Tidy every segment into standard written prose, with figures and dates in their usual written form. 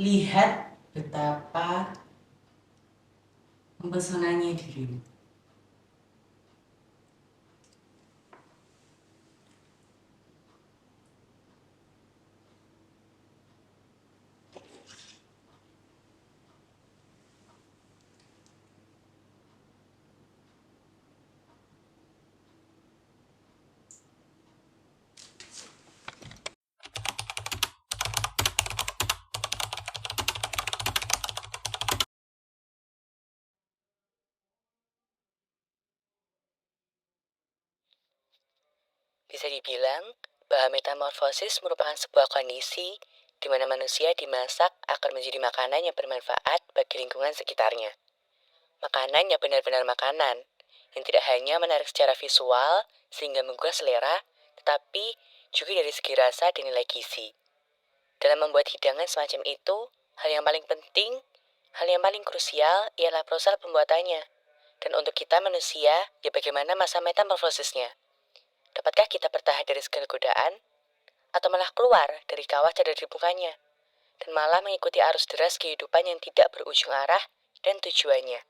Lihat betapa mempesonanya dirimu. Bisa dibilang bahwa metamorfosis merupakan sebuah kondisi di mana manusia dimasak akan menjadi makanan yang bermanfaat bagi lingkungan sekitarnya. Makanan yang benar-benar makanan, yang tidak hanya menarik secara visual sehingga menggugah selera, tetapi juga dari segi rasa dan nilai gizi. Dalam membuat hidangan semacam itu, hal yang paling penting, hal yang paling krusial ialah proses pembuatannya. Dan untuk kita manusia, ya bagaimana masa metamorfosisnya? Dapatkah kita bertahan dari segala godaan? Atau malah keluar dari kawah cadar dibukanya? Dan malah mengikuti arus deras kehidupan yang tidak berujung arah dan tujuannya.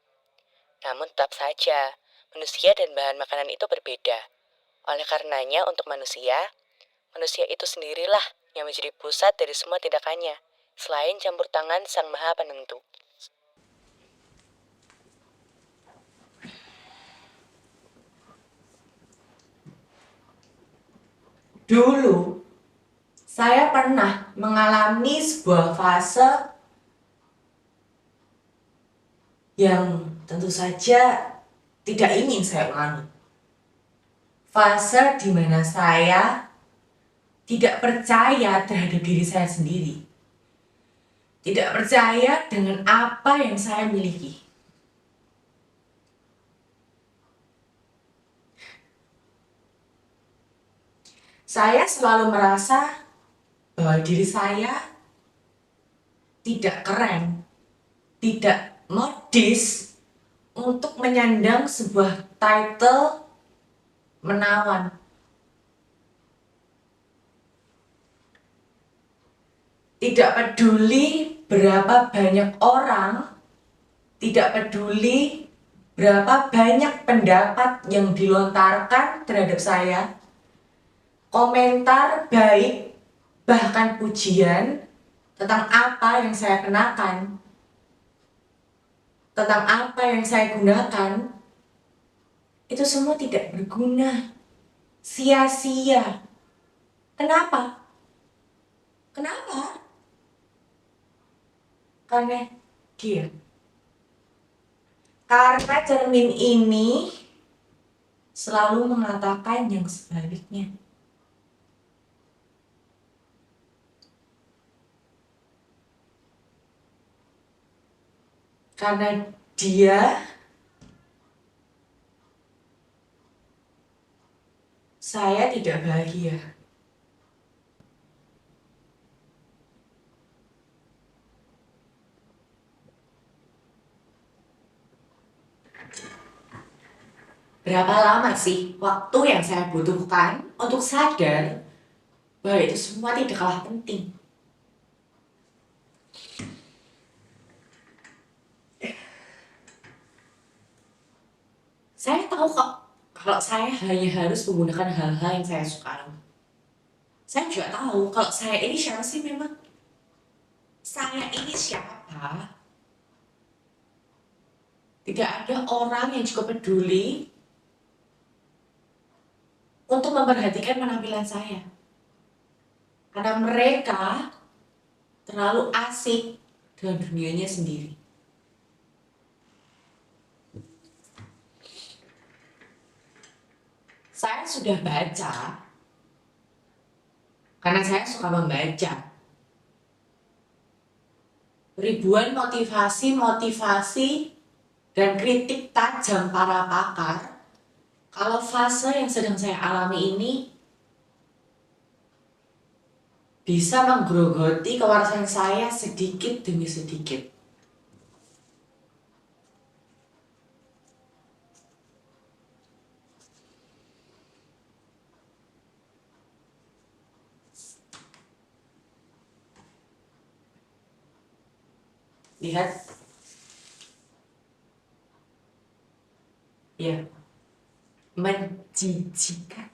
Namun tetap saja, manusia dan bahan makanan itu berbeda. Oleh karenanya untuk manusia itu sendirilah yang menjadi pusat dari semua tindakannya, selain campur tangan Sang Maha Penentu. Dulu, saya pernah mengalami sebuah fase yang tentu saja tidak ingin saya ulangi. Fase di mana saya tidak percaya terhadap diri saya sendiri. Tidak percaya dengan apa yang saya miliki. Saya selalu merasa bahwa diri saya tidak keren, tidak modis untuk menyandang sebuah title menawan. Tidak peduli berapa banyak orang, tidak peduli berapa banyak pendapat yang dilontarkan terhadap saya, komentar baik, bahkan pujian tentang apa yang saya kenakan, tentang apa yang saya gunakan, itu semua tidak berguna, sia-sia. Kenapa? Kenapa? Karena karena cermin ini selalu mengatakan yang sebaliknya. Karena saya tidak bahagia. Berapa lama sih waktu yang saya butuhkan untuk sadar bahwa itu semua tidak kalah penting? Saya tahu kok kalau saya hanya harus menggunakan hal-hal yang saya sukai. Saya juga tahu kalau saya ini siapa sih memang. Saya ini siapa? Tidak ada orang yang juga peduli untuk memperhatikan penampilan saya. Karena mereka terlalu asik dalam dunianya sendiri. Saya sudah baca, karena saya suka membaca, ribuan motivasi dan kritik tajam para pakar kalau fase yang sedang saya alami ini bisa menggerogoti kewarasan saya sedikit demi sedikit. Lihat. Ya. Menjijikan.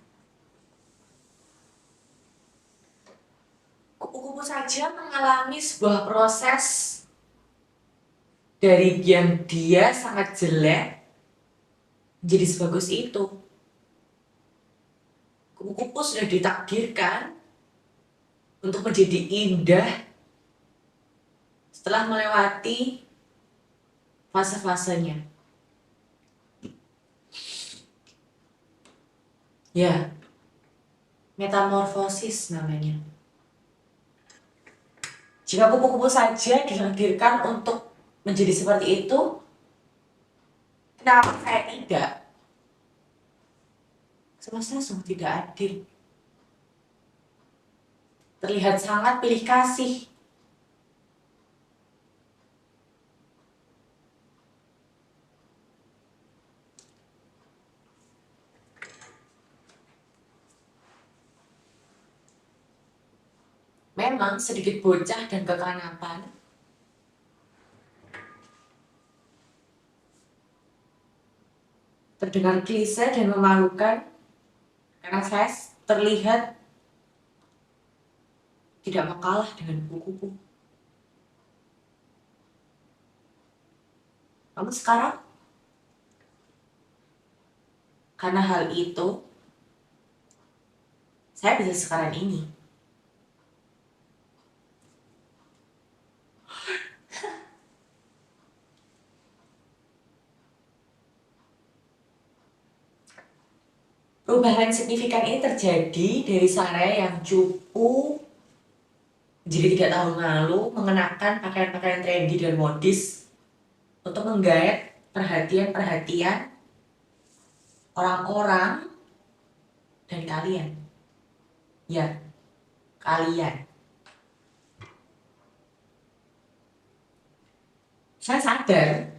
Kupu-kupu saja mengalami sebuah proses dari yang dia sangat jelek menjadi sebagus itu. Kupu-kupu sudah ditakdirkan untuk menjadi indah setelah melewati fase-fasenya. Ya, metamorfosis namanya. Jika kupu-kupu saja ditakdirkan untuk menjadi seperti itu, kenapa saya tidak? Semesta sungguh tidak adil. Terlihat sangat pilih kasih. Memang sedikit bocah dan kekanakan. Terdengar klise dan memalukan karena saya terlihat tidak makalah dengan kupu-kupu. Namun sekarang, karena hal itu, saya bisa sekarang ini. Perubahan signifikan ini terjadi dari saya yang cupu menjadi 3 tahun lalu mengenakan pakaian-pakaian trendy dan modis untuk menggait perhatian orang-orang dan kalian. Ya, kalian. Saya sadar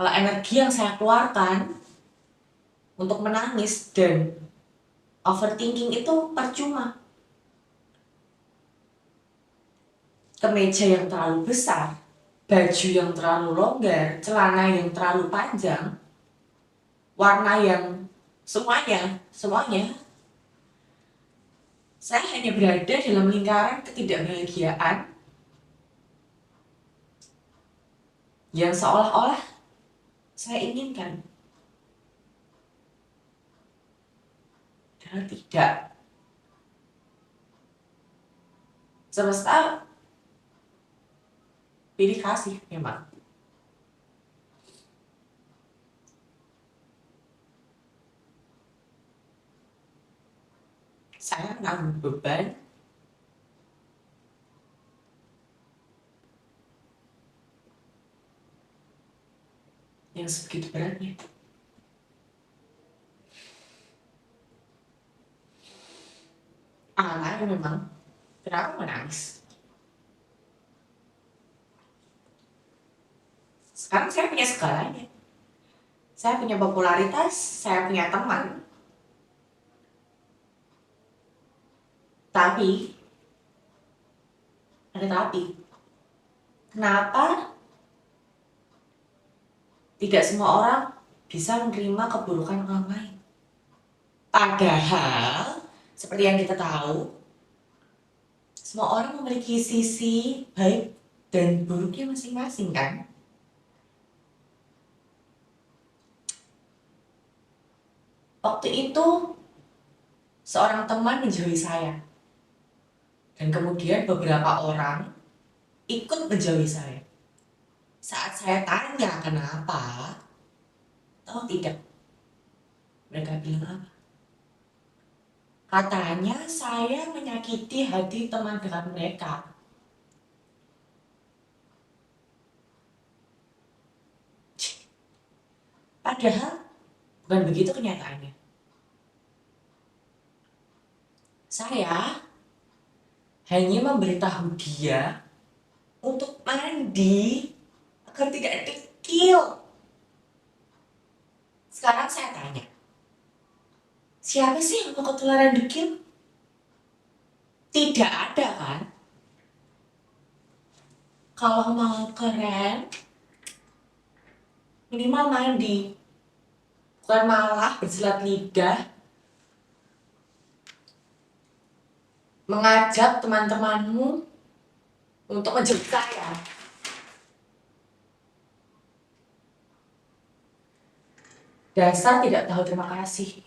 kalau energi yang saya keluarkan untuk menangis dan overthinking itu percuma. Kemeja yang terlalu besar, baju yang terlalu longgar, celana yang terlalu panjang, warna yang semuanya, saya hanya berada dalam lingkaran ketidakbahagiaan yang seolah-olah saya inginkan. Dan tidak. Semesta pilih kasih memang. Saya menanggung beban yang sebegitu beratnya. Awalnya memang, kenapa menangis? Sekarang saya punya segalanya. Saya punya popularitas, saya punya teman. Tapi, ada tapi. Kenapa tidak semua orang bisa menerima keburukan orang lain? Padahal, seperti yang kita tahu, semua orang memiliki sisi baik dan buruknya masing-masing, kan? Waktu itu, seorang teman menjauhi saya. Dan kemudian beberapa orang ikut menjauhi saya. Saat saya tanya kenapa, tahu tidak? Mereka bilang apa? Katanya saya menyakiti hati teman dekat mereka. Padahal bukan begitu kenyataannya. Saya hanya memberitahu dia untuk mandi agar tidak dekil. Sekarang saya tanya, siapa sih yang mau ketularan dekil? Tidak ada, kan? Kalau mau keren, minimal mandi. Bukan malah bersilat lidah, mengajak teman-temanmu untuk menjemput saya. Dasar tidak tahu terima kasih.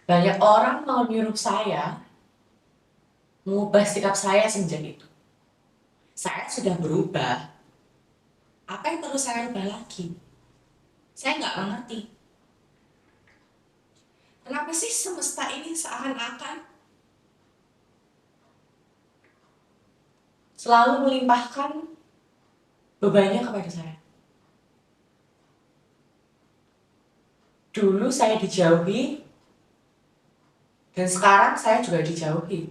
Banyak orang mau nyuruh saya mengubah sikap saya semenjak itu. Saya sudah berubah. Apa yang perlu saya ubah lagi? Saya nggak mengerti. Kenapa sih semesta ini seakan-akan selalu melimpahkan bebannya kepada saya? Dulu saya dijauhi, dan sekarang saya juga dijauhi.